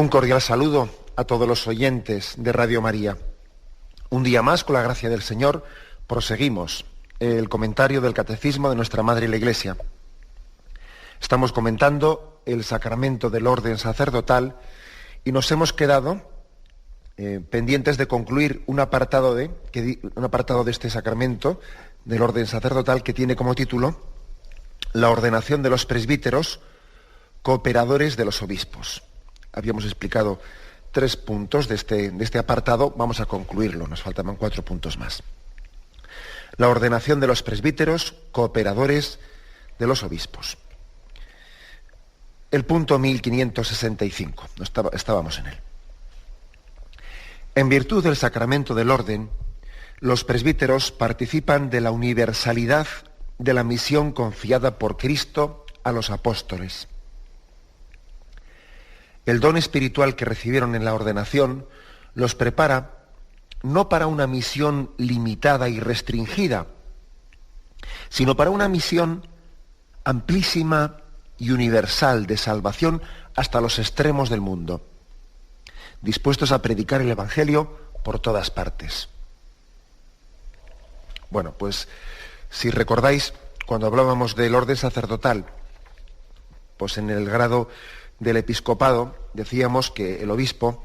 Un cordial saludo a todos los oyentes de Radio María. Un día más, con la gracia del Señor, proseguimos el comentario del Catecismo de nuestra Madre la Iglesia. Estamos comentando el sacramento del orden sacerdotal y nos hemos quedado pendientes de concluir un apartado de este sacramento del orden sacerdotal que tiene como título la ordenación de los presbíteros, cooperadores de los obispos. Habíamos explicado 3 puntos de este apartado, vamos a concluirlo, nos faltaban 4 puntos más. La ordenación de los presbíteros, cooperadores de los obispos. El punto 1565, estábamos en él. En virtud del sacramento del orden, los presbíteros participan de la universalidad de la misión confiada por Cristo a los apóstoles. El don espiritual que recibieron en la ordenación los prepara no para una misión limitada y restringida, sino para una misión amplísima y universal de salvación hasta los extremos del mundo, dispuestos a predicar el Evangelio por todas partes. Bueno, pues si recordáis, cuando hablábamos del orden sacerdotal, pues en el grado del episcopado decíamos que el obispo,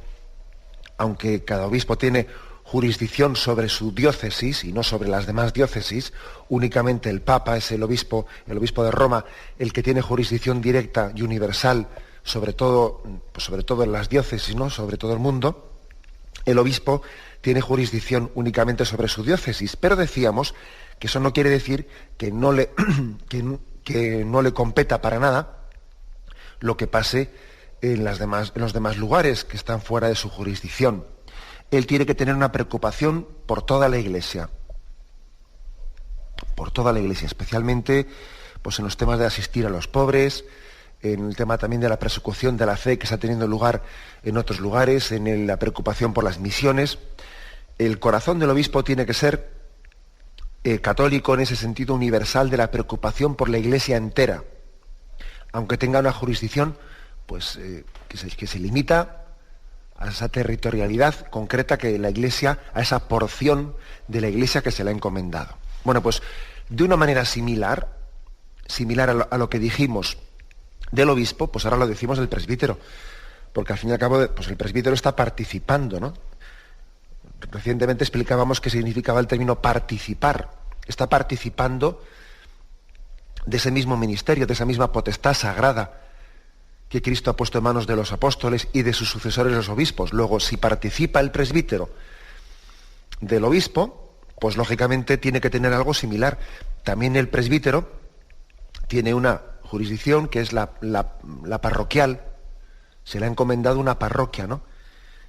aunque cada obispo tiene jurisdicción sobre su diócesis y no sobre las demás diócesis, únicamente el Papa es el obispo de Roma, el que tiene jurisdicción directa y universal sobre todo en las diócesis, ¿no? Sobre todo el mundo. El obispo tiene jurisdicción únicamente sobre su diócesis, pero decíamos que eso no quiere decir que no le competa para nada lo que pase en los demás lugares que están fuera de su jurisdicción. Él tiene que tener una preocupación por toda la Iglesia, especialmente pues en los temas de asistir a los pobres, en el tema también de la persecución de la fe que está teniendo lugar en otros lugares, en la preocupación por las misiones. El corazón del obispo tiene que ser católico en ese sentido universal de la preocupación por la Iglesia entera, aunque tenga una jurisdicción pues, que se limita a esa territorialidad concreta que la Iglesia, a esa porción de la Iglesia que se le ha encomendado. Bueno, pues de una manera similar a lo que dijimos del obispo, pues ahora lo decimos del presbítero, porque al fin y al cabo pues el presbítero está participando, ¿no? Recientemente explicábamos qué significaba el término participar. Está participando de ese mismo ministerio, de esa misma potestad sagrada que Cristo ha puesto en manos de los apóstoles y de sus sucesores los obispos. Luego, si participa el presbítero del obispo, pues lógicamente tiene que tener algo similar. También el presbítero tiene una jurisdicción que es la parroquial. Se le ha encomendado una parroquia, ¿no?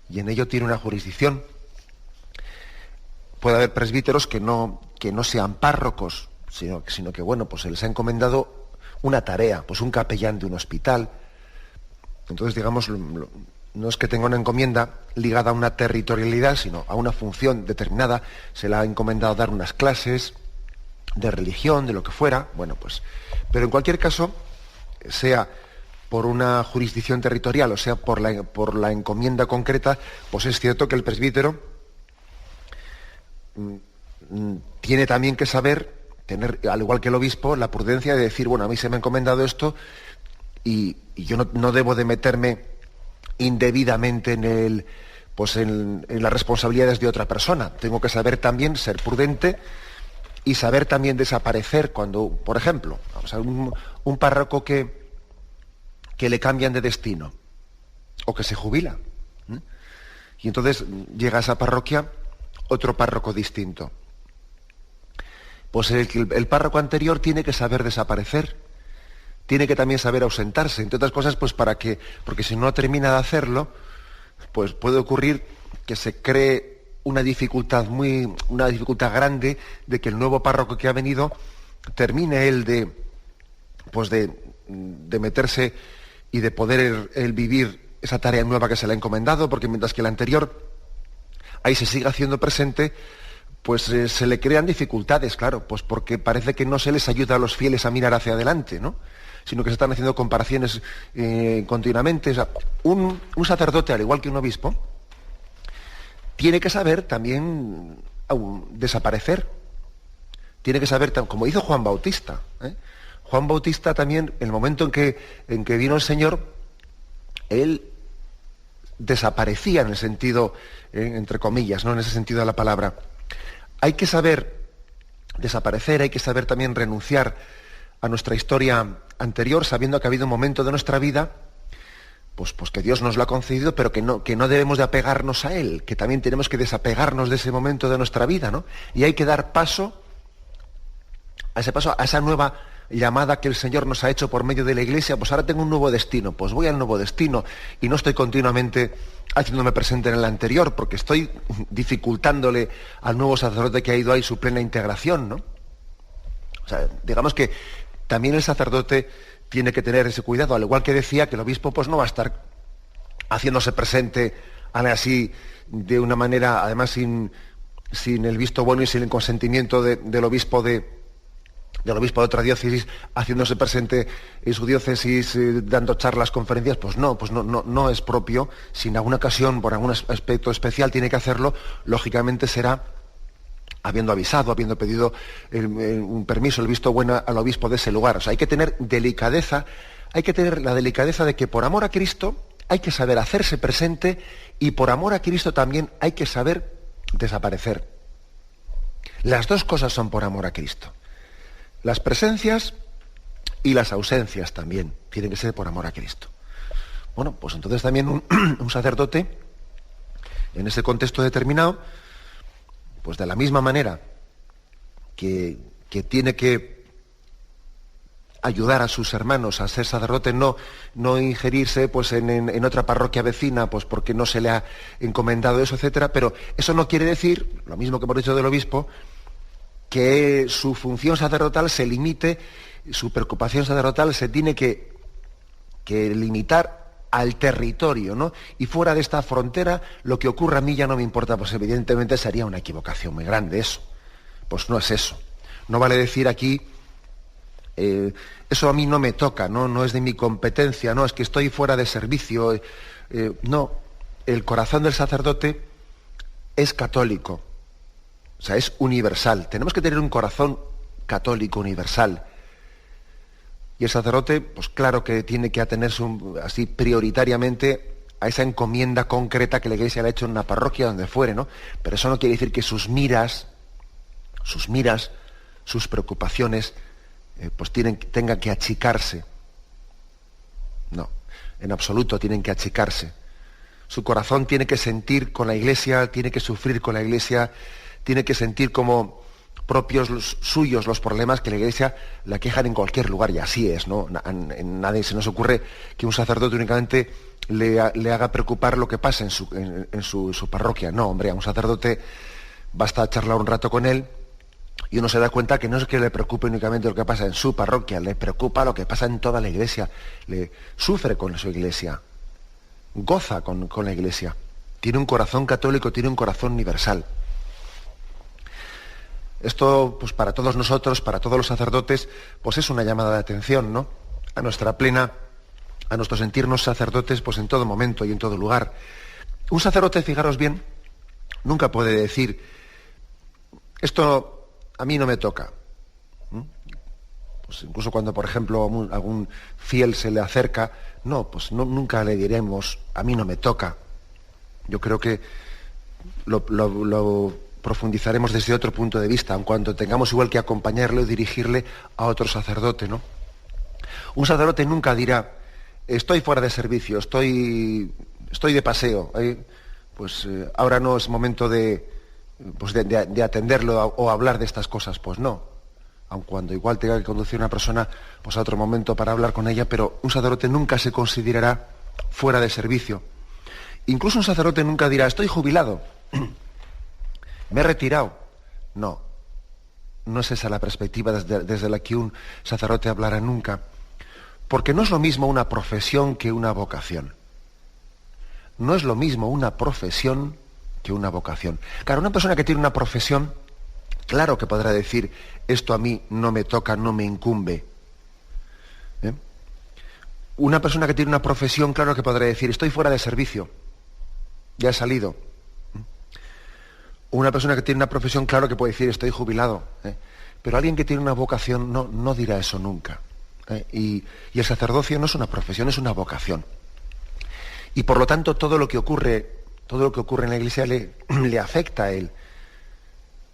Y en ello tiene una jurisdicción. Puede haber presbíteros que no sean párrocos, sino que bueno, pues se les ha encomendado una tarea, pues un capellán de un hospital. Entonces, digamos, no es que tenga una encomienda ligada a una territorialidad, sino a una función determinada. Se le ha encomendado dar unas clases de religión, de lo que fuera. Bueno, pues, pero en cualquier caso, sea por una jurisdicción territorial o sea por la encomienda concreta, pues es cierto que el presbítero tiene también que saber tener, al igual que el obispo, la prudencia de decir, bueno, a mí se me ha encomendado esto y yo no debo de meterme indebidamente en las responsabilidades de otra persona. Tengo que saber también ser prudente y saber también desaparecer cuando, por ejemplo, vamos a un párroco que le cambian de destino o que se jubila. Y entonces llega a esa parroquia otro párroco distinto. Pues el párroco anterior tiene que saber desaparecer, tiene que también saber ausentarse, entre otras cosas, pues porque si no termina de hacerlo, pues puede ocurrir que se cree una dificultad grande de que el nuevo párroco que ha venido termine él de meterse y de poder él vivir esa tarea nueva que se le ha encomendado, porque mientras que el anterior ahí se sigue haciendo presente, pues se le crean dificultades, claro, pues porque parece que no se les ayuda a los fieles a mirar hacia adelante, ¿no? sino que se están haciendo comparaciones continuamente. O sea, un sacerdote, al igual que un obispo, tiene que saber también desaparecer. Tiene que saber, como hizo Juan Bautista. Juan Bautista también, en el momento en que vino el Señor, él desaparecía en el sentido, entre comillas, ¿no? En ese sentido de la palabra. Hay que saber desaparecer, hay que saber también renunciar a nuestra historia anterior, sabiendo que ha habido un momento de nuestra vida, pues que Dios nos lo ha concedido, pero que no debemos de apegarnos a él, que también tenemos que desapegarnos de ese momento de nuestra vida, ¿no? Y hay que dar paso, a esa nueva llamada que el Señor nos ha hecho por medio de la Iglesia. Pues ahora tengo un nuevo destino, pues voy al nuevo destino y no estoy continuamente haciéndome presente en el anterior, porque estoy dificultándole al nuevo sacerdote que ha ido ahí su plena integración, ¿no? O sea, digamos que también el sacerdote tiene que tener ese cuidado, al igual que decía que el obispo pues no va a estar haciéndose presente así de una manera, además sin el visto bueno y sin el consentimiento del obispo del obispo de otra diócesis, haciéndose presente en su diócesis, dando charlas, conferencias. Pues no es propio. Si en alguna ocasión, por algún aspecto especial, tiene que hacerlo, lógicamente será habiendo avisado, habiendo pedido un permiso, el visto bueno al obispo de ese lugar. O sea, hay que tener delicadeza, hay que tener la delicadeza de que por amor a Cristo hay que saber hacerse presente, y por amor a Cristo también hay que saber desaparecer. Las dos cosas son por amor a Cristo. Las presencias y las ausencias también tienen que ser por amor a Cristo. Bueno, pues entonces también un sacerdote, en ese contexto determinado, pues de la misma manera que tiene que ayudar a sus hermanos a ser sacerdote, no ingerirse pues en otra parroquia vecina, pues porque no se le ha encomendado eso, etcétera, pero eso no quiere decir, lo mismo que hemos dicho del obispo, que su función sacerdotal se limite, su preocupación sacerdotal se tiene que limitar al territorio, ¿no? Y fuera de esta frontera, lo que ocurra a mí ya no me importa. Pues evidentemente sería una equivocación muy grande eso. Pues no es eso. No vale decir aquí, eso a mí no me toca, no es de mi competencia, no, es que estoy fuera de servicio. No, el corazón del sacerdote es católico. O sea, es universal. Tenemos que tener un corazón católico universal. Y el sacerdote, pues claro que tiene que atenerse así prioritariamente a esa encomienda concreta que la Iglesia le ha hecho en una parroquia, donde fuere, ¿no? Pero eso no quiere decir que sus miras, sus preocupaciones, pues tengan que achicarse. No, en absoluto tienen que achicarse. Su corazón tiene que sentir con la Iglesia, tiene que sufrir con la Iglesia, tiene que sentir como propios suyos los problemas que la Iglesia la quejan en cualquier lugar, y así es, ¿no? Nadie se nos ocurre que un sacerdote únicamente le haga preocupar lo que pasa en su parroquia. No, hombre, a un sacerdote basta charlar un rato con él y uno se da cuenta que no es que le preocupe únicamente lo que pasa en su parroquia, le preocupa lo que pasa en toda la Iglesia, le sufre con su Iglesia, goza con la Iglesia, tiene un corazón católico, tiene un corazón universal. Esto, pues para todos nosotros, para todos los sacerdotes, pues es una llamada de atención, ¿no? A nuestro sentirnos sacerdotes, pues en todo momento y en todo lugar. Un sacerdote, fijaros bien, nunca puede decir, esto a mí no me toca. Pues incluso cuando, por ejemplo, algún fiel se le acerca, nunca le diremos, a mí no me toca. Yo creo que lo profundizaremos desde otro punto de vista, en cuanto tengamos igual que acompañarle o dirigirle a otro sacerdote, ¿no? Un sacerdote nunca dirá, estoy fuera de servicio, estoy de paseo, ahora no es momento de atenderlo o hablar de estas cosas. Pues no, aun cuando igual tenga que conducir a una persona pues a otro momento para hablar con ella, pero un sacerdote nunca se considerará fuera de servicio. Incluso un sacerdote nunca dirá, estoy jubilado, me he retirado. No es esa la perspectiva desde la que un sacerdote hablará nunca. Porque no es lo mismo una profesión que una vocación. No es lo mismo una profesión que una vocación. Claro, una persona que tiene una profesión, claro que podrá decir, esto a mí no me toca, no me incumbe. Una persona que tiene una profesión, claro que podrá decir, estoy fuera de servicio, ya he salido. Una persona que tiene una profesión, claro que puede decir, estoy jubilado. Pero alguien que tiene una vocación no dirá eso nunca. Y el sacerdocio no es una profesión, es una vocación. Y por lo tanto todo lo que ocurre en la Iglesia le afecta a él.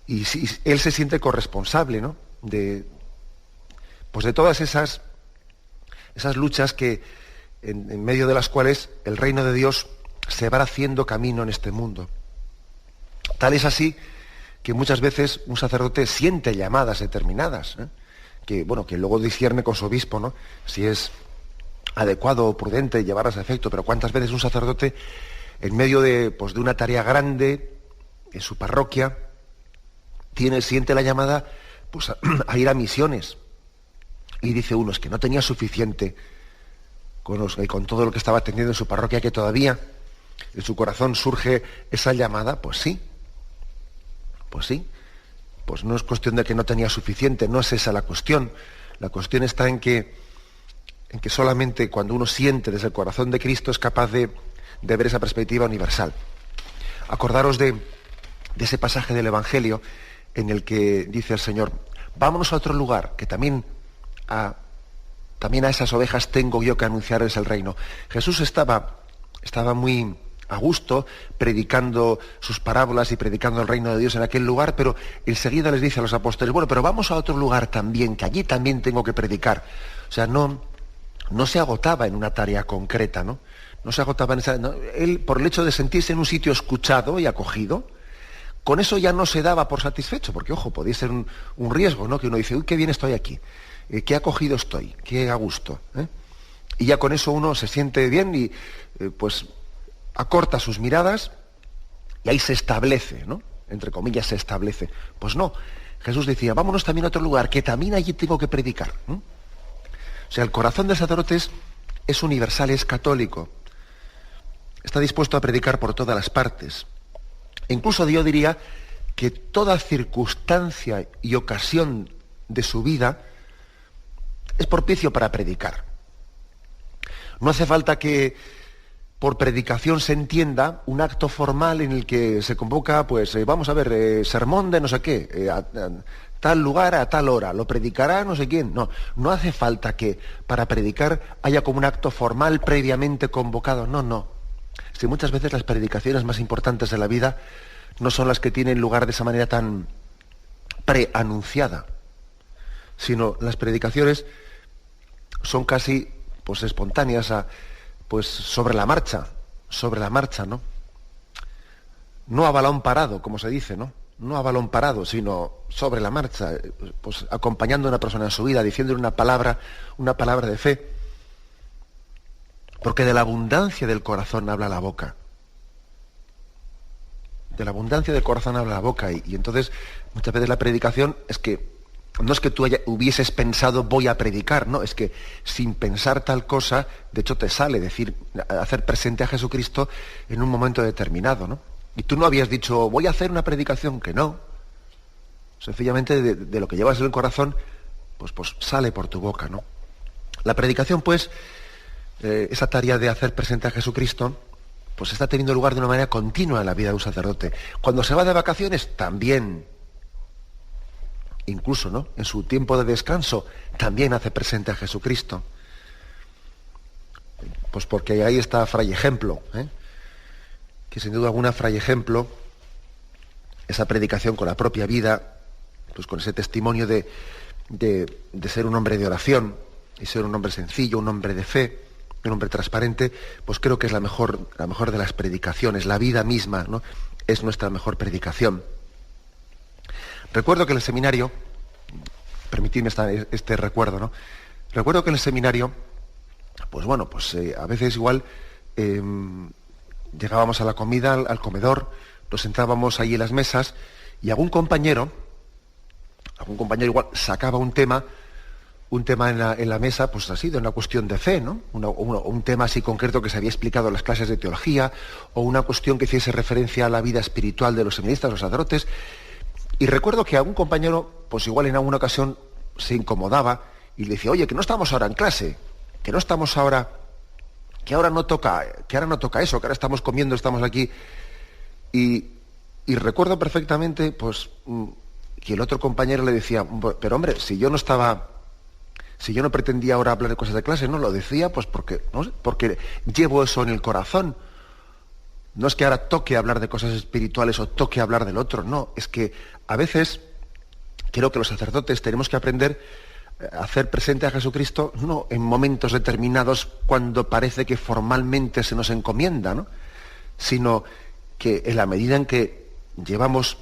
Y él se siente corresponsable, ¿no? de todas esas luchas que en medio de las cuales el reino de Dios se va haciendo camino en este mundo. Tal es así que muchas veces un sacerdote siente llamadas determinadas, que luego discierne con su obispo, ¿no? Si es adecuado o prudente llevarlas a efecto, pero cuántas veces un sacerdote, en medio de una tarea grande en su parroquia, siente la llamada a ir a misiones. Y dice uno, es que no tenía suficiente con todo lo que estaba atendiendo en su parroquia, que todavía en su corazón surge esa llamada. Pues sí, pues no es cuestión de que no tenía suficiente, no es esa la cuestión. La cuestión está en que solamente cuando uno siente desde el corazón de Cristo es capaz de ver esa perspectiva universal. Acordaros de ese pasaje del Evangelio en el que dice el Señor, vámonos a otro lugar, que también a esas ovejas tengo yo que anunciarles el reino. Jesús estaba muy a gusto predicando sus parábolas y predicando el reino de Dios en aquel lugar, pero enseguida les dice a los apóstoles, bueno, pero vamos a otro lugar también, que allí también tengo que predicar. O sea, no se agotaba en una tarea concreta, ¿no? No se agotaba en esa... No, él, por el hecho de sentirse en un sitio escuchado y acogido, con eso ya no se daba por satisfecho, porque, ojo, podía ser un riesgo, ¿no? Que uno dice, uy, qué bien estoy aquí, qué acogido estoy, qué a gusto, y ya con eso uno se siente bien y, acorta sus miradas y ahí se establece, ¿no? Entre comillas, se establece. Pues no, Jesús decía, vámonos también a otro lugar, que también allí tengo que predicar. O sea, el corazón del sacerdote es universal, es católico. Está dispuesto a predicar por todas las partes. E incluso yo diría que toda circunstancia y ocasión de su vida es propicio para predicar. No hace falta que por predicación se entienda un acto formal en el que se convoca, vamos a ver, sermón de no sé qué, a tal lugar, a tal hora, lo predicará no sé quién. No hace falta que para predicar haya como un acto formal previamente convocado. No. Si muchas veces las predicaciones más importantes de la vida no son las que tienen lugar de esa manera tan preanunciada, sino las predicaciones son casi espontáneas, sobre la marcha, ¿no? No a balón parado, como se dice, ¿no? No a balón parado, sino sobre la marcha, acompañando a una persona en su vida, diciéndole una palabra de fe. Porque de la abundancia del corazón habla la boca. De la abundancia del corazón habla la boca. Y entonces, muchas veces la predicación no es que tú hubieses pensado voy a predicar, no, es que sin pensar tal cosa, de hecho te sale hacer presente a Jesucristo en un momento determinado, ¿no? Y tú no habías dicho voy a hacer una predicación, que no. Sencillamente de lo que llevas en el corazón, pues sale por tu boca, ¿no? La predicación, esa tarea de hacer presente a Jesucristo, está teniendo lugar de una manera continua en la vida de un sacerdote. Cuando se va de vacaciones, también. Incluso, ¿no? En su tiempo de descanso también hace presente a Jesucristo. Pues porque ahí está Fray Ejemplo, que sin duda alguna Fray Ejemplo, esa predicación con la propia vida, con ese testimonio de ser un hombre de oración y ser un hombre sencillo, un hombre de fe, un hombre transparente, creo que es la mejor de las predicaciones. La vida misma, ¿no? Es nuestra mejor predicación. Recuerdo que en el seminario, permitidme este recuerdo, ¿no? Recuerdo que en el seminario, a veces igual llegábamos a la comida, al comedor, nos sentábamos ahí en las mesas y algún compañero igual sacaba un tema en la mesa, así, de una cuestión de fe, ¿no? Un tema así concreto que se había explicado en las clases de teología, o una cuestión que hiciese referencia a la vida espiritual de los seminaristas, los sacerdotes. Y recuerdo que algún compañero, igual en alguna ocasión se incomodaba y le decía, oye, que no estamos ahora en clase. que no estamos ahora, que ahora no toca eso, que ahora estamos comiendo, estamos aquí. Y recuerdo perfectamente, pues, que el otro compañero le decía, pero hombre, si yo no pretendía ahora hablar de cosas de clase, no lo decía, pues porque, no sé, porque llevo eso en el corazón. No es que ahora toque hablar de cosas espirituales o toque hablar del otro, no, es que a veces creo que los sacerdotes tenemos que aprender a hacer presente a Jesucristo no en momentos determinados cuando parece que formalmente se nos encomienda, ¿no? Sino que en la medida en que llevamos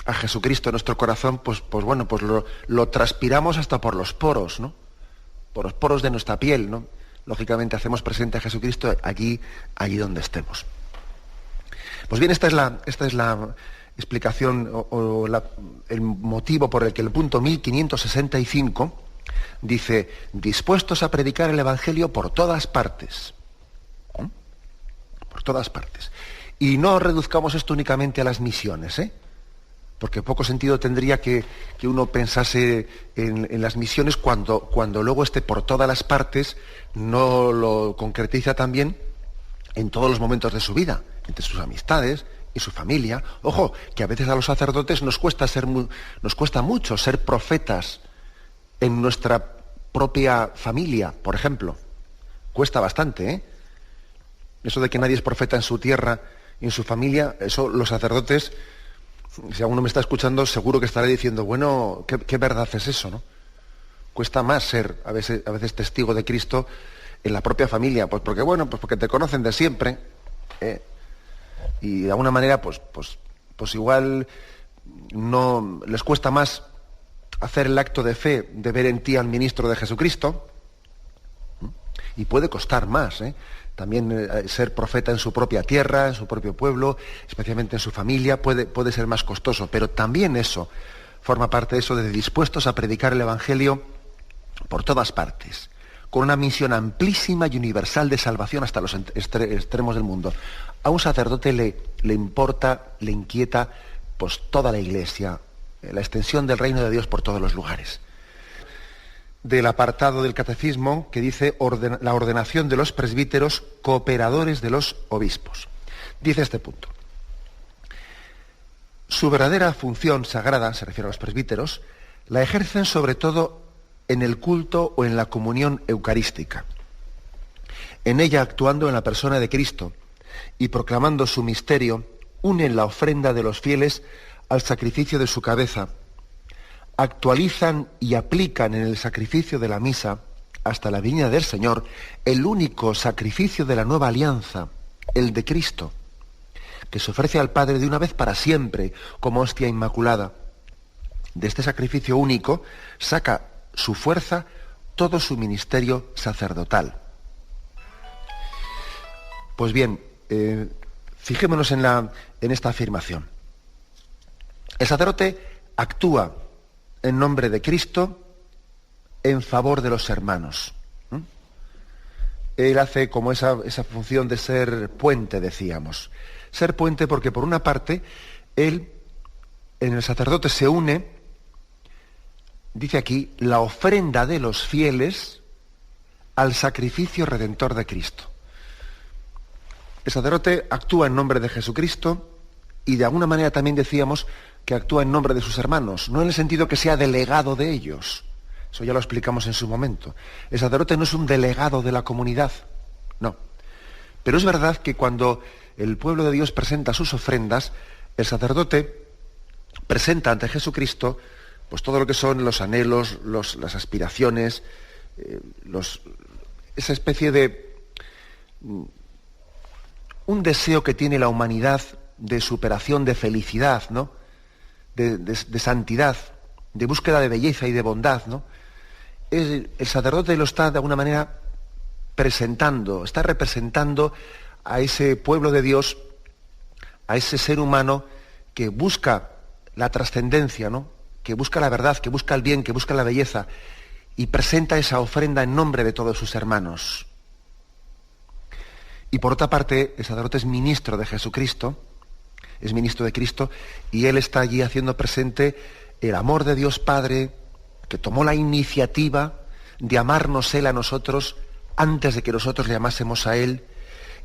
a Jesucristo en nuestro corazón, pues bueno, pues lo transpiramos hasta por los poros, ¿no? Por los poros de nuestra piel, ¿no? Lógicamente hacemos presente a Jesucristo allí donde estemos. Pues bien, esta es la explicación el motivo por el que el punto 1565 dice, dispuestos a predicar el Evangelio por todas partes. Por todas partes. Y no reduzcamos esto únicamente a las misiones, porque poco sentido tendría que uno pensase en las misiones cuando luego esté por todas las partes, no lo concretiza también en todos los momentos de su vida, entre sus amistades y su familia. Ojo, que a veces a los sacerdotes nos cuesta mucho ser profetas en nuestra propia familia, por ejemplo. Cuesta bastante, Eso de que nadie es profeta en su tierra y en su familia, eso los sacerdotes, si alguno me está escuchando, seguro que estará diciendo, bueno, ¿qué verdad es eso, no? Cuesta más ser a veces testigo de Cristo en la propia familia, pues porque te conocen de siempre, y de alguna manera, pues igual no les cuesta más hacer el acto de fe de ver en ti al ministro de Jesucristo, y puede costar más, también ser profeta en su propia tierra, en su propio pueblo, especialmente en su familia, puede ser más costoso, pero también eso forma parte de eso de dispuestos a predicar el Evangelio por todas partes, con una misión amplísima y universal de salvación hasta los extremos del mundo. A un sacerdote le importa, le inquieta, pues toda la Iglesia, la extensión del reino de Dios por todos los lugares. Del apartado del catecismo que dice la ordenación de los presbíteros, cooperadores de los obispos. Dice este punto. Su verdadera función sagrada, se refiere a los presbíteros, la ejercen sobre todo en el culto o en la comunión eucarística. En ella, actuando en la persona de Cristo y proclamando su misterio, unen la ofrenda de los fieles al sacrificio de su cabeza, actualizan y aplican en el sacrificio de la misa, hasta la venida del Señor, el único sacrificio de la nueva alianza, el de Cristo, que se ofrece al Padre de una vez para siempre, como hostia inmaculada. De este sacrificio único saca su fuerza todo su ministerio sacerdotal. Pues bien, fijémonos en esta afirmación. El sacerdote actúa en nombre de Cristo en favor de los hermanos. Él hace como esa función de ser puente, decíamos. Ser puente porque, por una parte, él, en el sacerdote se une, dice aquí, la ofrenda de los fieles al sacrificio redentor de Cristo. El sacerdote actúa en nombre de Jesucristo y de alguna manera también decíamos que actúa en nombre de sus hermanos, no en el sentido que sea delegado de ellos. Eso ya lo explicamos en su momento. El sacerdote no es un delegado de la comunidad, no. Pero es verdad que cuando el pueblo de Dios presenta sus ofrendas, el sacerdote presenta ante Jesucristo pues todo lo que son los anhelos, las aspiraciones, esa especie de un deseo que tiene la humanidad de superación, de felicidad, ¿no? De santidad, de búsqueda de belleza y de bondad, ¿no? El sacerdote lo está de alguna manera presentando, está representando a ese pueblo de Dios, a ese ser humano que busca la trascendencia, ¿no? Que busca la verdad, que busca el bien, que busca la belleza, y presenta esa ofrenda en nombre de todos sus hermanos. Y por otra parte, el sacerdote es ministro de Jesucristo, es ministro de Cristo, y él está allí haciendo presente el amor de Dios Padre, que tomó la iniciativa de amarnos él a nosotros antes de que nosotros le amásemos a Él,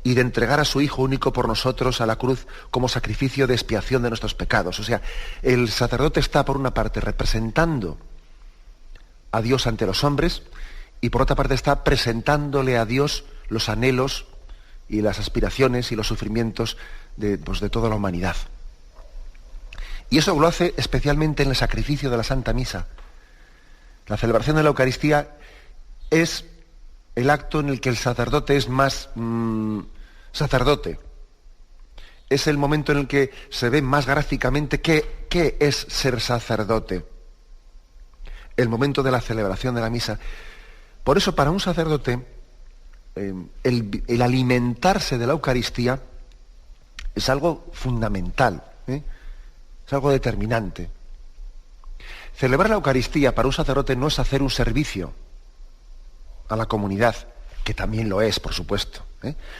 y de entregar a su Hijo único por nosotros a la cruz como sacrificio de expiación de nuestros pecados. O sea, el sacerdote está, por una parte, representando a Dios ante los hombres, y por otra parte está presentándole a Dios los anhelos y las aspiraciones y los sufrimientos de toda la humanidad. Y eso lo hace especialmente en el sacrificio de la Santa Misa. La celebración de la Eucaristía es el acto en el que el sacerdote es más sacerdote. Es el momento en el que se ve más gráficamente qué es ser sacerdote. El momento de la celebración de la misa. Por eso, para un sacerdote, el alimentarse de la Eucaristía es algo fundamental, es algo determinante. Celebrar la Eucaristía para un sacerdote no es hacer un servicio a la comunidad, que también lo es, por supuesto,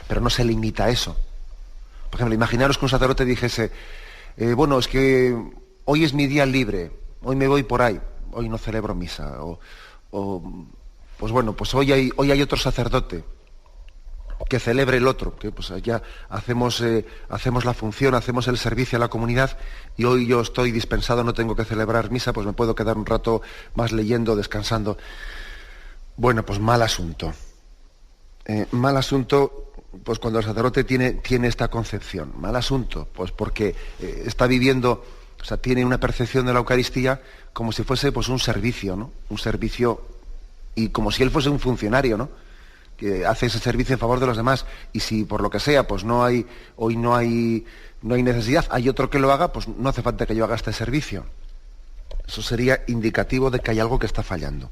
pero no se limita a eso. Por ejemplo, imaginaros que un sacerdote dijese, bueno, es que hoy es mi día libre, hoy me voy por ahí, hoy no celebro misa, pues bueno, pues hoy hay otro sacerdote que celebre el otro, que pues ya hacemos la función, hacemos el servicio a la comunidad, y hoy yo estoy dispensado, no tengo que celebrar misa, pues me puedo quedar un rato más leyendo, descansando. Bueno, pues mal asunto. Mal asunto, pues cuando el sacerdote tiene esta concepción. Mal asunto, pues porque está viviendo, o sea, tiene una percepción de la Eucaristía como si fuese pues un servicio, ¿no? Un servicio, y como si él fuese un funcionario, ¿no? Que hace ese servicio en favor de los demás, y si por lo que sea, pues hoy no hay necesidad, hay otro que lo haga, pues no hace falta que yo haga este servicio. Eso sería indicativo de que hay algo que está fallando.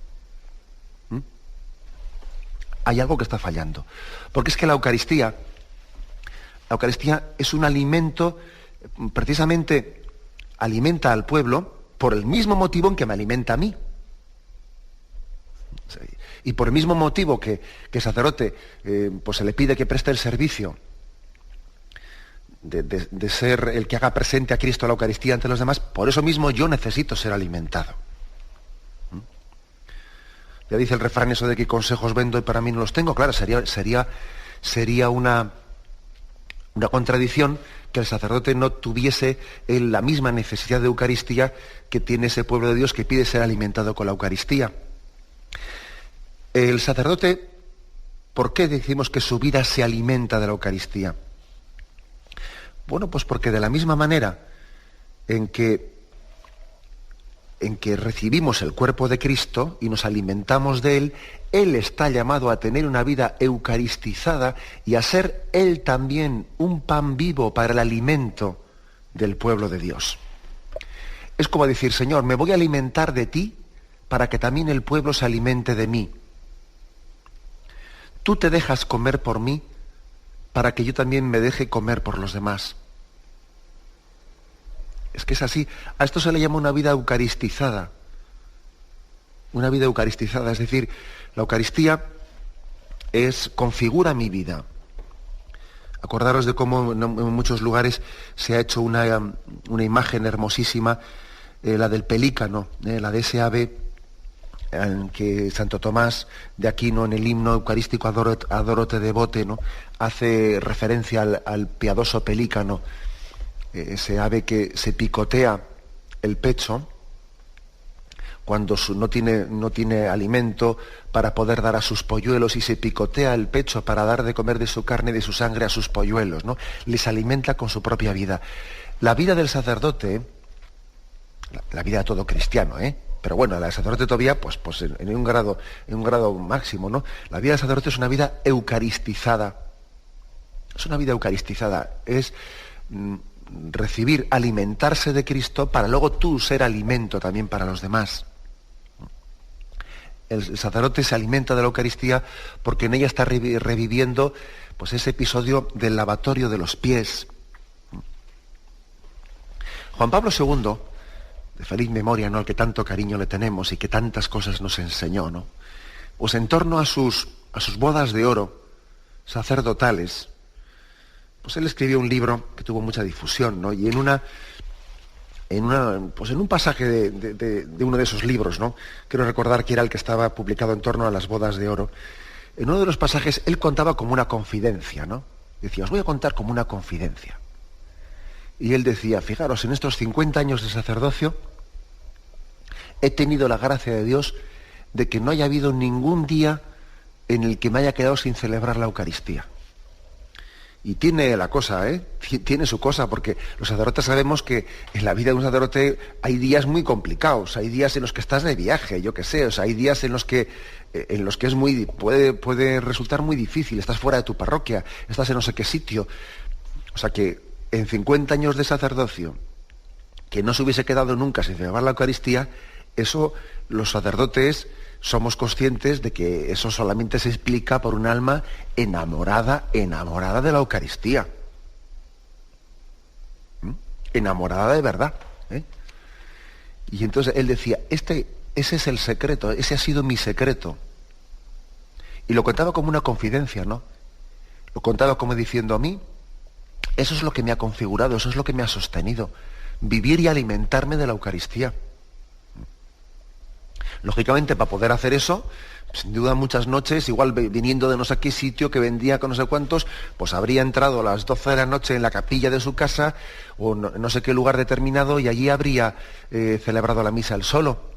Hay algo que está fallando. Porque es que la Eucaristía es un alimento, precisamente alimenta al pueblo por el mismo motivo en que me alimenta a mí. Y por el mismo motivo que el sacerdote pues se le pide que preste el servicio de ser el que haga presente a Cristo la Eucaristía ante los demás, por eso mismo yo necesito ser alimentado. Ya dice el refrán eso de que consejos vendo y para mí no los tengo. Claro, sería una contradicción que el sacerdote no tuviese la misma necesidad de Eucaristía que tiene ese pueblo de Dios que pide ser alimentado con la Eucaristía. El sacerdote, ¿por qué decimos que su vida se alimenta de la Eucaristía? Bueno, pues porque de la misma manera en que recibimos el cuerpo de Cristo y nos alimentamos de Él, Él está llamado a tener una vida eucaristizada y a ser Él también un pan vivo para el alimento del pueblo de Dios. Es como decir, Señor, me voy a alimentar de ti para que también el pueblo se alimente de mí. Tú te dejas comer por mí para que yo también me deje comer por los demás. Es que es así. A esto se le llama una vida eucaristizada. Una vida eucaristizada, es decir, la Eucaristía configura mi vida. Acordaros de cómo en muchos lugares se ha hecho una imagen hermosísima, la del pelícano, la de ese ave en que Santo Tomás de Aquino en el himno eucarístico Adoro te devote, ¿no? Hace referencia al piadoso pelícano, ese ave que se picotea el pecho cuando no tiene alimento para poder dar a sus polluelos, y se picotea el pecho para dar de comer de su carne y de su sangre a sus polluelos, ¿no? Les alimenta con su propia vida. La vida del sacerdote, la vida de todo cristiano, pero bueno, la del sacerdote todavía, pues en un grado máximo, ¿no? La vida del sacerdote es una vida eucaristizada. Es una vida eucaristizada. Es recibir, alimentarse de Cristo para luego tú ser alimento también para los demás. El sacerdote se alimenta de la Eucaristía porque en ella está reviviendo pues ese episodio del lavatorio de los pies. Juan Pablo II, de feliz memoria, ¿no?, al que tanto cariño le tenemos y que tantas cosas nos enseñó, ¿no? Pues en torno a sus bodas de oro sacerdotales, pues él escribió un libro que tuvo mucha difusión, ¿no? Y en un pasaje de uno de esos libros, ¿no?, quiero recordar que era el que estaba publicado en torno a las bodas de oro, En uno de los pasajes él contaba como una confidencia, ¿no? Decía, os voy a contar como una confidencia. Y él decía, fijaros, en estos 50 años de sacerdocio he tenido la gracia de Dios de que no haya habido ningún día en el que me haya quedado sin celebrar la Eucaristía. Y tiene la cosa, tiene su cosa, porque los sacerdotes sabemos que en la vida de un sacerdote hay días muy complicados, hay días en los que estás de viaje, yo qué sé, o sea, hay días en los que es puede resultar muy difícil, estás fuera de tu parroquia, estás en no sé qué sitio. O sea que en 50 años de sacerdocio, que no se hubiese quedado nunca sin celebrar la Eucaristía, eso los sacerdotes somos conscientes de que eso solamente se explica por un alma enamorada de la Eucaristía. Enamorada de verdad. Y entonces él decía, ese es el secreto, ese ha sido mi secreto. Y lo contaba como una confidencia, ¿no? Lo contaba como diciendo, a mí, eso es lo que me ha configurado, eso es lo que me ha sostenido. Vivir y alimentarme de la Eucaristía. Lógicamente, para poder hacer eso, sin duda muchas noches, igual viniendo de no sé qué sitio, que vendía con no sé cuántos, pues habría entrado a las 12 de la noche en la capilla de su casa, o no sé qué lugar determinado, y allí habría celebrado la misa él solo.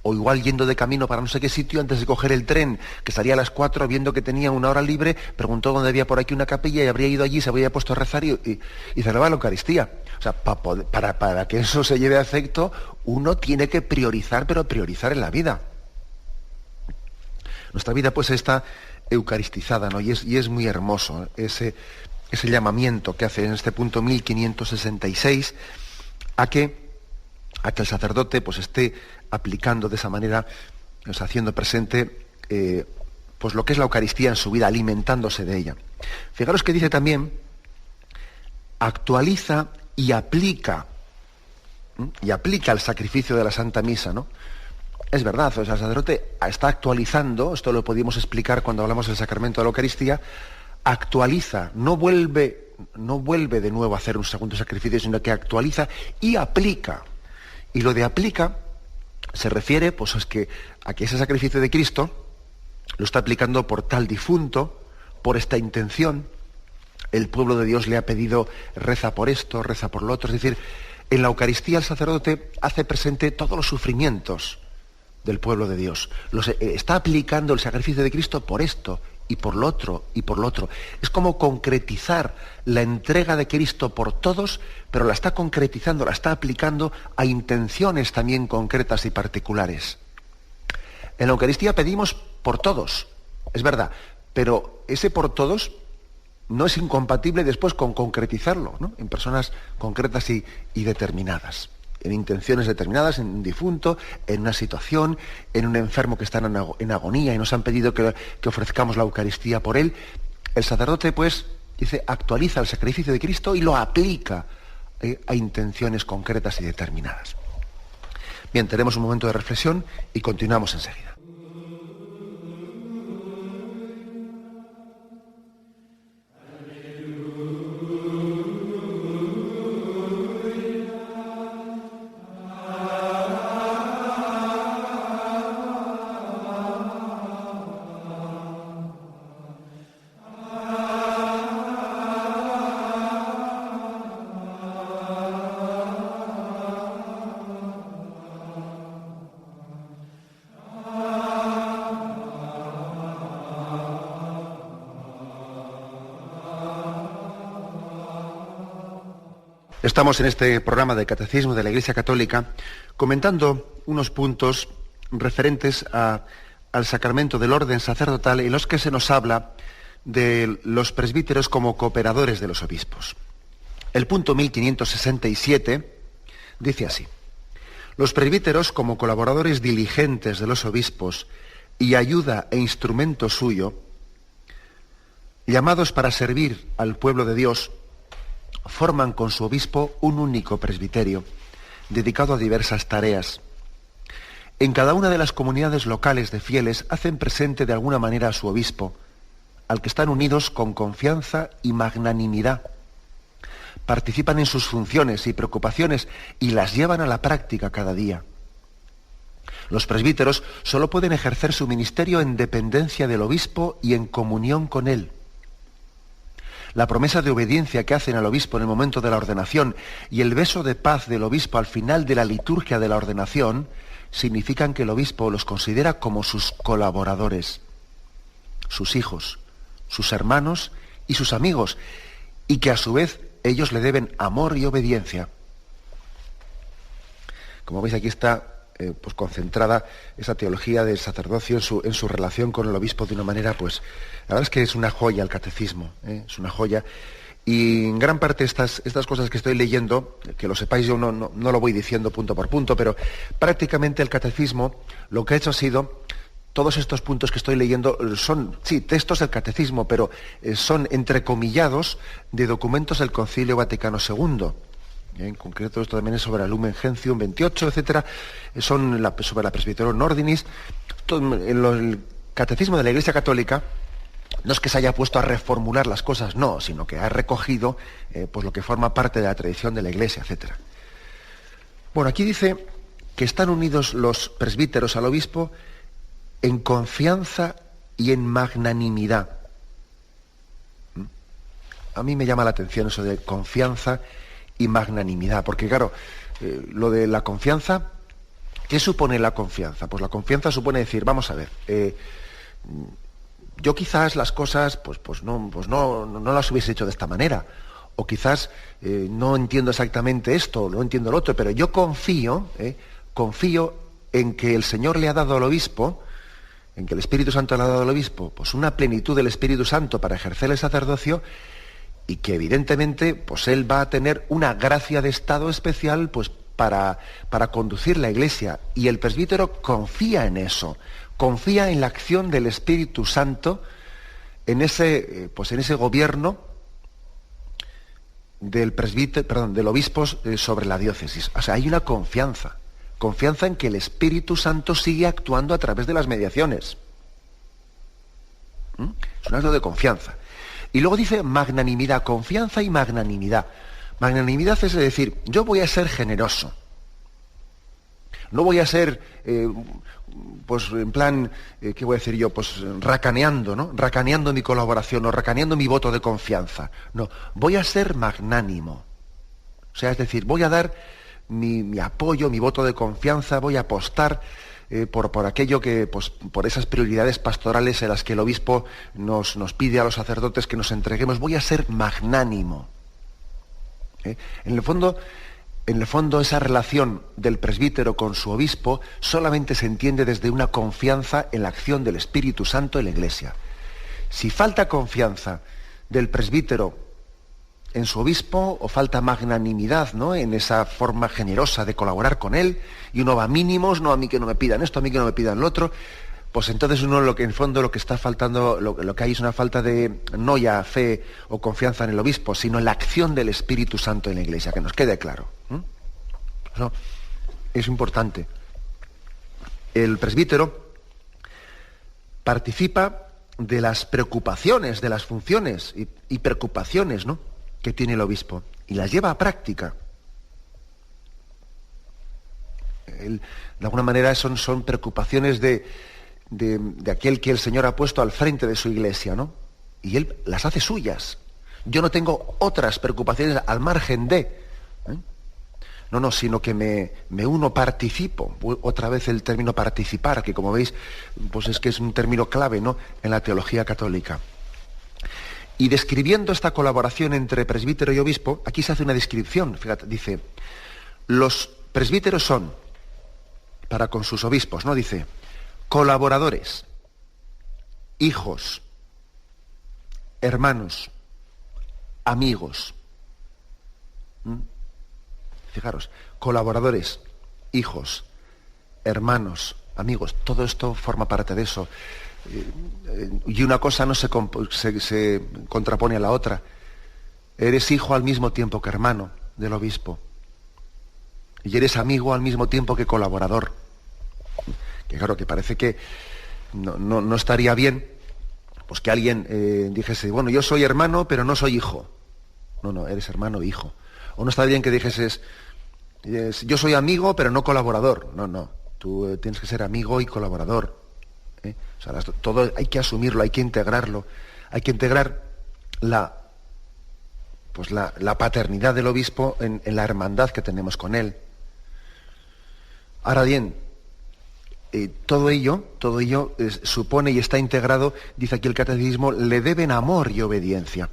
O igual yendo de camino para no sé qué sitio, antes de coger el tren, que salía a las 4, viendo que tenía una hora libre, preguntó dónde había por aquí una capilla y habría ido allí, se habría puesto a rezar y celebrar la Eucaristía. O sea, para que eso se lleve a efecto, uno tiene que priorizar, pero priorizar en la vida. Nuestra vida pues está eucaristizada, ¿no? Y es muy hermoso ese llamamiento que hace en este punto 1566 a que el sacerdote pues esté aplicando de esa manera, pues, haciendo presente pues lo que es la Eucaristía en su vida, alimentándose de ella. Fijaros que dice también, actualiza y aplica el sacrificio de la Santa Misa, ¿no? Es verdad, o sea, el sacerdote está actualizando, esto lo podíamos explicar cuando hablamos del sacramento de la Eucaristía, actualiza, no vuelve de nuevo a hacer un segundo sacrificio, sino que actualiza y aplica. Y lo de aplica se refiere pues, a que ese sacrificio de Cristo lo está aplicando por tal difunto, por esta intención. El pueblo de Dios le ha pedido, reza por esto, reza por lo otro. Es decir, en la Eucaristía el sacerdote hace presente todos los sufrimientos del pueblo de Dios. Está aplicando el sacrificio de Cristo por esto, y por lo otro, y por lo otro. Es como concretizar la entrega de Cristo por todos, pero la está concretizando, la está aplicando a intenciones también concretas y particulares. En la Eucaristía pedimos por todos, es verdad, pero ese por todos no es incompatible después con concretizarlo, ¿no? En personas concretas y determinadas, en intenciones determinadas, en un difunto, en una situación, en un enfermo que está en agonía y nos han pedido que ofrezcamos la Eucaristía por él. El sacerdote, pues, dice, actualiza el sacrificio de Cristo y lo aplica a intenciones concretas y determinadas. Bien, tenemos un momento de reflexión y continuamos enseguida. Estamos en este programa de Catecismo de la Iglesia Católica comentando unos puntos referentes al sacramento del orden sacerdotal en los que se nos habla de los presbíteros como cooperadores de los obispos. El punto 1567 dice así: los presbíteros como colaboradores diligentes de los obispos y ayuda e instrumento suyo, llamados para servir al pueblo de Dios, forman con su obispo un único presbiterio, dedicado a diversas tareas. En cada una de las comunidades locales de fieles hacen presente de alguna manera a su obispo, al que están unidos con confianza y magnanimidad. Participan en sus funciones y preocupaciones y las llevan a la práctica cada día. Los presbíteros solo pueden ejercer su ministerio en dependencia del obispo y en comunión con él. La promesa de obediencia que hacen al obispo en el momento de la ordenación y el beso de paz del obispo al final de la liturgia de la ordenación significan que el obispo los considera como sus colaboradores, sus hijos, sus hermanos y sus amigos, y que a su vez ellos le deben amor y obediencia. Como veis, aquí está pues concentrada esa teología del sacerdocio en su relación con el obispo de una manera, pues, la verdad es que es una joya el catecismo, es una joya. Y en gran parte estas cosas que estoy leyendo, que lo sepáis, yo no lo voy diciendo punto por punto, pero prácticamente el catecismo lo que ha hecho ha sido, todos estos puntos que estoy leyendo son, sí, textos del catecismo, pero son entrecomillados de documentos del Concilio Vaticano II. En concreto, esto también es sobre el Lumen Gentium 28, etcétera. Son sobre la Presbyterorum Ordinis. El catecismo de la Iglesia Católica no es que se haya puesto a reformular las cosas, no, sino que ha recogido pues lo que forma parte de la tradición de la Iglesia, etcétera. Bueno, aquí dice que están unidos los presbíteros al obispo en confianza y en magnanimidad. A mí me llama la atención eso de confianza y magnanimidad, porque claro, lo de la confianza, ¿qué supone la confianza? Pues la confianza supone decir, vamos a ver, yo quizás las cosas pues no las hubiese hecho de esta manera, o quizás no entiendo exactamente esto, no entiendo lo otro, pero yo confío en que el Señor le ha dado al obispo, en que el Espíritu Santo le ha dado al obispo, pues una plenitud del Espíritu Santo para ejercer el sacerdocio, y que evidentemente pues él va a tener una gracia de estado especial pues para conducir la Iglesia, y el presbítero confía en eso, confía en la acción del Espíritu Santo en ese gobierno del obispo sobre la diócesis. O sea, hay una confianza en que el Espíritu Santo sigue actuando a través de las mediaciones. Es un acto de confianza. Y luego dice magnanimidad, confianza y magnanimidad. Magnanimidad es decir, yo voy a ser generoso. No voy a ser, pues en plan, ¿qué voy a decir yo? Pues racaneando, ¿no? Racaneando mi colaboración o racaneando mi voto de confianza. No, voy a ser magnánimo. O sea, es decir, voy a dar mi apoyo, mi voto de confianza, voy a apostar por aquello que, pues, por esas prioridades pastorales en las que el obispo nos pide a los sacerdotes que nos entreguemos. Voy a ser magnánimo. En el fondo, esa relación del presbítero con su obispo solamente se entiende desde una confianza en la acción del Espíritu Santo en la Iglesia. Si falta confianza del presbítero en su obispo, o falta magnanimidad, ¿no?, en esa forma generosa de colaborar con él, y uno va a mínimos, no, a mí que no me pidan esto, a mí que no me pidan lo otro, pues entonces uno en el fondo lo que está faltando, lo que hay es una falta de, no ya fe o confianza en el obispo, sino en la acción del Espíritu Santo en la Iglesia, que nos quede claro. Eso es importante. El presbítero participa de las preocupaciones, de las funciones y preocupaciones, ¿no?, que tiene el obispo, y las lleva a práctica. De alguna manera son preocupaciones de aquel que el Señor ha puesto al frente de su Iglesia, ¿no? Y él las hace suyas. Yo no tengo otras preocupaciones al margen de... No, sino que me uno, participo. Otra vez el término participar, que como veis, pues es que es un término clave, ¿no?, en la teología católica. Y describiendo esta colaboración entre presbítero y obispo, aquí se hace una descripción, fíjate, dice, los presbíteros son, para con sus obispos, ¿no?, dice, colaboradores, hijos, hermanos, amigos. Fijaros, colaboradores, hijos, hermanos, amigos, todo esto forma parte de eso. Y una cosa no se contrapone a la otra. Eres hijo al mismo tiempo que hermano del obispo. Y eres amigo al mismo tiempo que colaborador. Que claro, que parece que no estaría bien pues que alguien dijese, bueno, yo soy hermano, pero no soy hijo. No, eres hermano e hijo. O no está bien que dijeses, yo soy amigo, pero no colaborador. No. Tú tienes que ser amigo y colaborador. O sea, todo hay que asumirlo, hay que integrarlo. Hay que integrar la paternidad del obispo en la hermandad que tenemos con él. Ahora bien, todo ello supone y está integrado, dice aquí el catecismo, le deben amor y obediencia.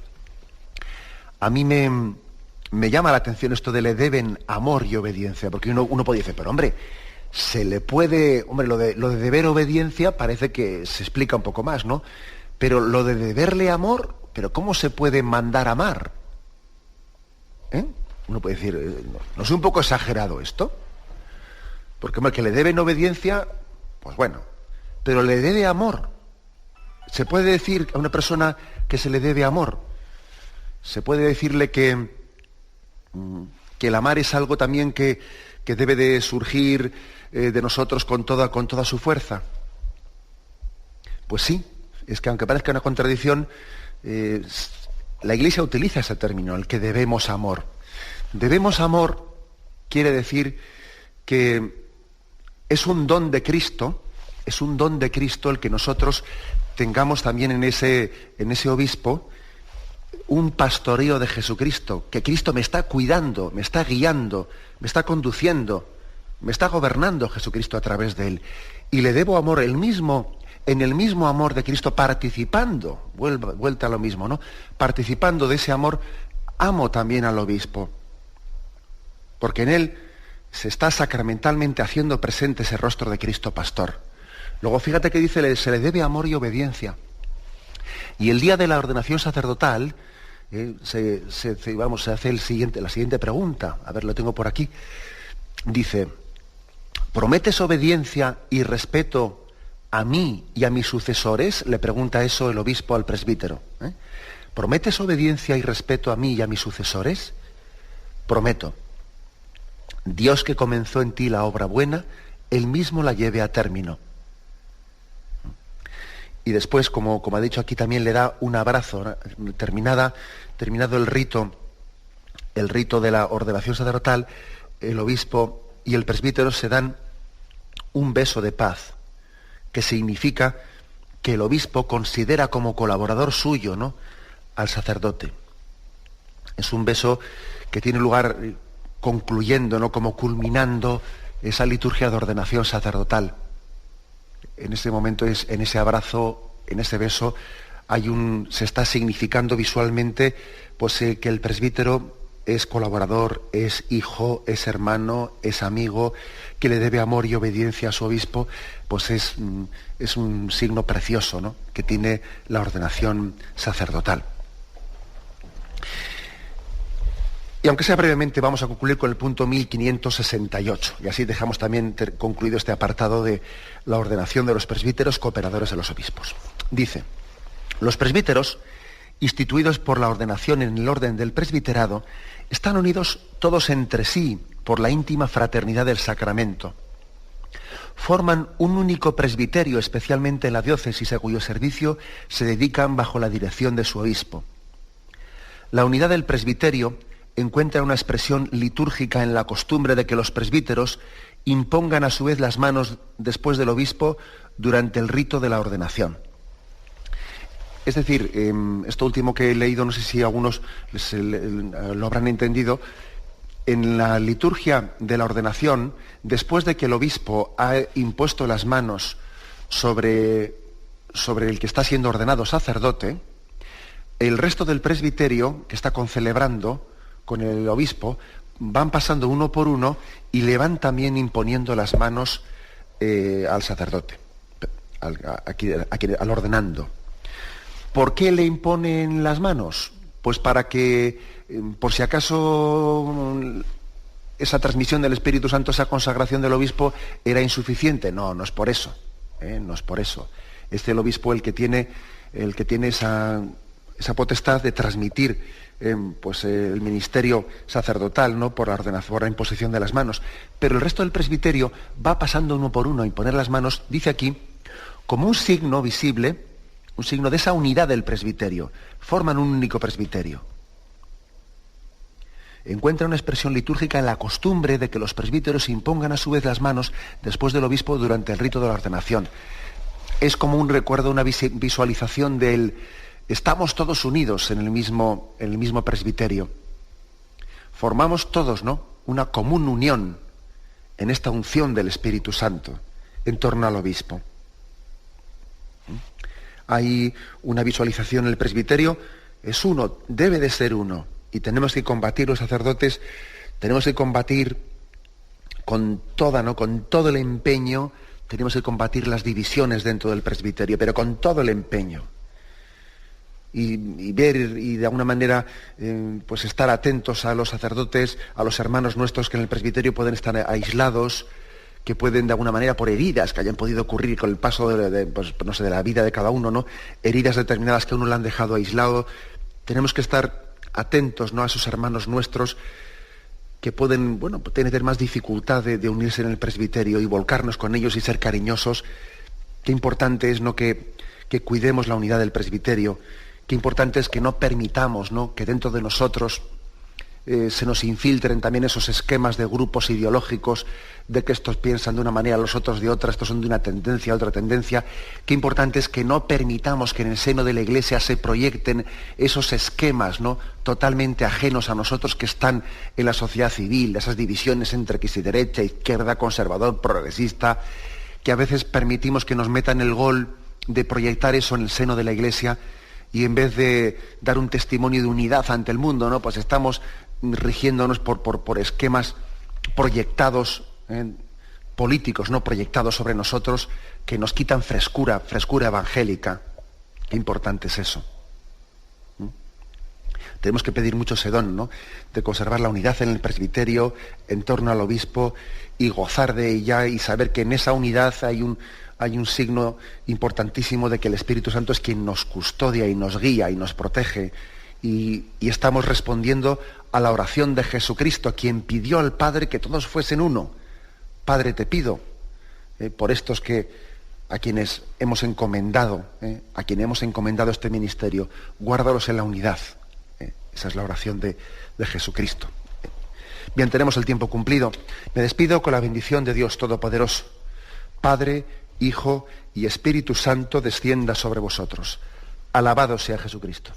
A mí me llama la atención esto de le deben amor y obediencia, porque uno puede decir, pero hombre, se le puede, hombre, lo de deber obediencia parece que se explica un poco más, ¿no? Pero lo de deberle amor, pero ¿cómo se puede mandar amar? Uno puede decir, ¿no es un poco exagerado esto? Porque, hombre, que le deben obediencia, pues bueno, pero le debe amor. ¿Se puede decir a una persona que se le debe amor? ¿Se puede decirle que el amar es algo también que debe de surgir de nosotros con toda su fuerza? Pues sí, es que aunque parezca una contradicción, la Iglesia utiliza ese término, el que debemos amor. Debemos amor quiere decir que es un don de Cristo el que nosotros tengamos también en ese obispo un pastoreo de Jesucristo, que Cristo me está cuidando, me está guiando, me está conduciendo, me está gobernando Jesucristo a través de él. Y le debo amor en el mismo amor de Cristo, participando, vuelta a lo mismo, ¿no? Participando de ese amor, amo también al obispo, porque en él se está sacramentalmente haciendo presente ese rostro de Cristo pastor. Luego fíjate que dice, se le debe amor y obediencia. Y el día de la ordenación sacerdotal, se hace la siguiente pregunta, a ver, lo tengo por aquí. Dice, ¿prometes obediencia y respeto a mí y a mis sucesores? Le pregunta eso el obispo al presbítero. ¿Prometes obediencia y respeto a mí y a mis sucesores? Prometo. Dios que comenzó en ti la obra buena, él mismo la lleve a término. Y después, como ha dicho aquí, también le da un abrazo, terminado el rito de la ordenación sacerdotal, el obispo y el presbítero se dan un beso de paz, que significa que el obispo considera como colaborador suyo, ¿no?, al sacerdote. Es un beso que tiene lugar concluyendo, ¿no?, como culminando esa liturgia de ordenación sacerdotal. En ese momento, en ese abrazo, en ese beso, se está significando visualmente pues, que el presbítero es colaborador, es hijo, es hermano, es amigo, que le debe amor y obediencia a su obispo, pues es un signo precioso, ¿no?, que tiene la ordenación sacerdotal. Y aunque sea brevemente, vamos a concluir con el punto 1568, y así dejamos también concluido este apartado de la ordenación de los presbíteros cooperadores de los obispos. Dice, los presbíteros, instituidos por la ordenación en el orden del presbiterado, están unidos todos entre sí por la íntima fraternidad del sacramento. Forman un único presbiterio, especialmente en la diócesis, a cuyo servicio se dedican bajo la dirección de su obispo. La unidad del presbiterio encuentra una expresión litúrgica en la costumbre de que los presbíteros impongan a su vez las manos después del obispo durante el rito de la ordenación. Es decir, esto último que he leído, no sé si algunos lo habrán entendido, en la liturgia de la ordenación, después de que el obispo ha impuesto las manos sobre el que está siendo ordenado sacerdote, el resto del presbiterio que está concelebrando con el obispo van pasando uno por uno y le van también imponiendo las manos al sacerdote, al ordenando. ¿Por qué le imponen las manos? Pues para que, por si acaso esa transmisión del Espíritu Santo, esa consagración del obispo era insuficiente. No es por eso. No es por eso. Es el obispo el que tiene esa potestad de transmitir el ministerio sacerdotal, ¿no?, por la imposición de las manos. Pero el resto del presbiterio va pasando uno por uno a imponer las manos, dice aquí, como un signo visible, un signo de esa unidad del presbiterio. Forman un único presbiterio. encuentra una expresión litúrgica en la costumbre de que los presbíteros impongan a su vez las manos después del obispo durante el rito de la ordenación. Es como un recuerdo, una visualización del estamos todos unidos en el mismo presbiterio. Formamos todos, ¿no?, una común unión en esta unción del Espíritu Santo en torno al obispo. Hay una visualización en el presbiterio, es uno, debe de ser uno, y tenemos que combatir los sacerdotes, tenemos que combatir con todo el empeño, tenemos que combatir las divisiones dentro del presbiterio, pero con todo el empeño. Y ver y de alguna manera pues estar atentos a los sacerdotes, a los hermanos nuestros que en el presbiterio pueden estar aislados, que pueden de alguna manera por heridas que hayan podido ocurrir con el paso de la vida de cada uno, ¿no?, heridas determinadas que a uno le han dejado aislado. Tenemos que estar atentos, ¿no?, a esos hermanos nuestros que pueden tener más dificultad de unirse en el presbiterio y volcarnos con ellos y ser cariñosos. Qué importante es, ¿no?, que cuidemos la unidad del presbiterio. Qué importante es que no permitamos, ¿no?, que dentro de nosotros se nos infiltren también esos esquemas de grupos ideológicos, de que estos piensan de una manera, los otros de otra, estos son de una tendencia a otra tendencia. Qué importante es que no permitamos que en el seno de la Iglesia se proyecten esos esquemas, ¿no?, totalmente ajenos a nosotros que están en la sociedad civil, esas divisiones entre que si derecha, izquierda, conservador, progresista, que a veces permitimos que nos metan el gol de proyectar eso en el seno de la Iglesia, y en vez de dar un testimonio de unidad ante el mundo, ¿no?, pues estamos rigiéndonos por esquemas proyectados, políticos, no proyectados sobre nosotros, que nos quitan frescura evangélica. Qué importante es eso. Tenemos que pedir mucho ese don, ¿no?, de conservar la unidad en el presbiterio, en torno al obispo, y gozar de ella, y saber que en esa unidad hay un signo importantísimo de que el Espíritu Santo es quien nos custodia y nos guía y nos protege, y estamos respondiendo a la oración de Jesucristo, quien pidió al Padre que todos fuesen uno. Padre, te pido por estos a quienes hemos encomendado este ministerio, guárdalos en la unidad. Esa es la oración de Jesucristo. Bien, tenemos el tiempo cumplido. Me despido con la bendición de Dios Todopoderoso. Padre, Hijo y Espíritu Santo descienda sobre vosotros. Alabado sea Jesucristo.